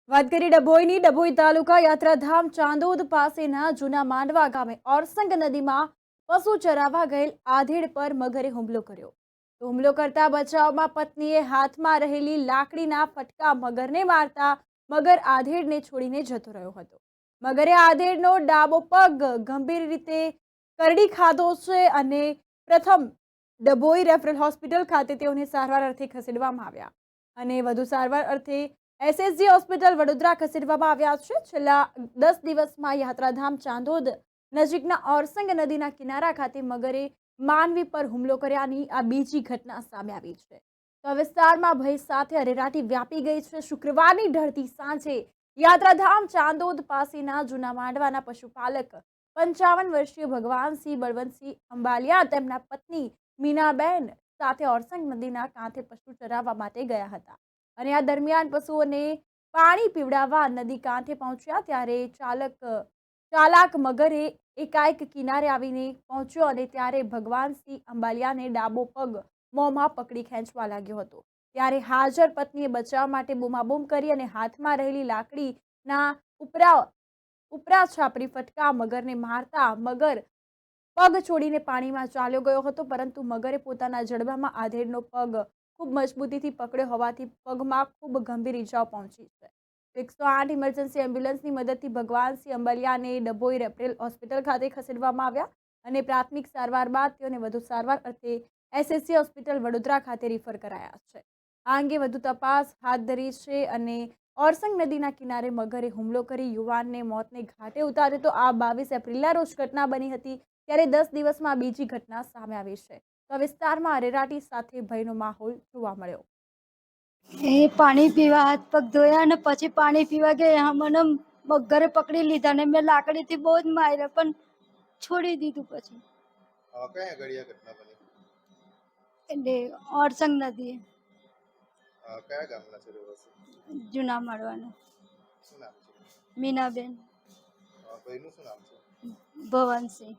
વાત કરી ડભોઈની ડભોઈ તાલુકા યાત્રાધામ ચાંદોદ પાસેના જૂના માંડવા ગામે ઓરસંગ નદીમાં પશુ ચરાવવા ગયેલ આધેડ પર મગરે હુમલો કર્યો. હુમલો કરતા બચાવમાં પત્નીએ હાથમાં રહેલી લાકડીના ફટકા મગરને મારતા મગર આધેડને છોડીને જતો રહ્યો હતો. મગરે આધેડનો ડાબો પગ ગંભીર રીતે કરડી ખાધો છે અને પ્રથમ ડભોઈ રેફરલ હોસ્પિટલ ખાતે તેઓને સારવાર અર્થે ખસેડવામાં આવ્યા અને વધુ સારવાર અર્થે એસએસજી હોસ્પિટલ વડોદરા ખસેડવામાં આવ્યા છે. છેલ્લા 10 દિવસમાં યાત્રાધામ ચાંદોદ નજીકના ઓરસંગ નદીના કિનારા ખાતે મગરે માનવી પર હુમલો કર્યાની આ બીજી ઘટના સામે આવી છે. તો વિસ્તારમાં ભય સાથે અરેરાટી વ્યાપી ગઈ છે. શુક્રવારની ઢળતી સાંજે યાત્રાધામ ચાંદોદ પાસેના જૂના માંડવાના પશુપાલક 55 વર્ષીય ભગવાનસિંહ બળવંતસિંહ અંબાલિયા તેમના પત્ની મીનાબેન સાથે ઓરસંગ નદીના કાંઠે પશુ ચરાવવા માટે ગયા હતા અને આ દરમિયાન પશુઓને પાણી પીવડાવવા નદી કાંઠે પહોંચ્યા ત્યારે ચાલાક મગરે એકાએક કિનારે આવીને પહોંચ્યો અને ત્યારે ભગવાનસિંહ અંબાલિયાને ડાબો પગ મોંમાં પકડી ખેંચવા લાગ્યો હતો. ત્યારે હાજર પત્નીએ બચાવ માટે બૂમાબૂમ કરી અને હાથમાં રહેલી લાકડીના ઉપરા છાપરી ફટકા મગરને મારતા મગર પગ છોડીને પાણીમાં ચાલ્યો ગયો હતો, પરંતુ મગરે પોતાના જડબામાં આધેડનો પગ ખૂબ મજબૂતીથી પકડ્યો હોવાથી પગમાં ખૂબ ગંભીર ઈજાઓ પહોંચી છે. 108 ઇમરજન્સી એમ્બ્યુલન્સની મદદથી ભગવાનસિંહ અંબાલિયાને ડભોઈ રેફરલ હોસ્પિટલ ખાતે ખસેડવામાં આવ્યા અને પ્રાથમિક સારવાર બાદ તેઓને વધુ સારવાર અર્થે એસએસજી હોસ્પિટલ વડોદરા ખાતે રિફર કરાયા છે. આ અંગે વધુ તપાસ હાથ ધરી છે અને ઓરસંગ નદીના કિનારે મગરે હુમલો કરી યુવાનને મોતને ઘાટે ઉતાર્યો તો આ 22 એપ્રિલના રોજ ઘટના બની હતી. ત્યારે 10 દિવસમાં બીજી ઘટના સામે આવી છે. તો વિસ્તારમાં અરેરાટી સાથે ભયનો માહોલ જોવા મળ્યો. એ પાણી પીવા હાથ પગ ધોયા અને પછી પાણી પીવા ગયા. મને મગરે પકડી લીધા ને મેં લાકડીથી બહુ જ માર્યા પણ છોડી દીધું. પછી કયા ઘડિયા ઘટના બની? એટલે ઓરસંગ નદી કયા ગામના છે રહેવાસી? જૂના માળવાનું. શું નામ છે? મીનાબેન ભાઈનું શું નામ છે? ભવનસિંહ.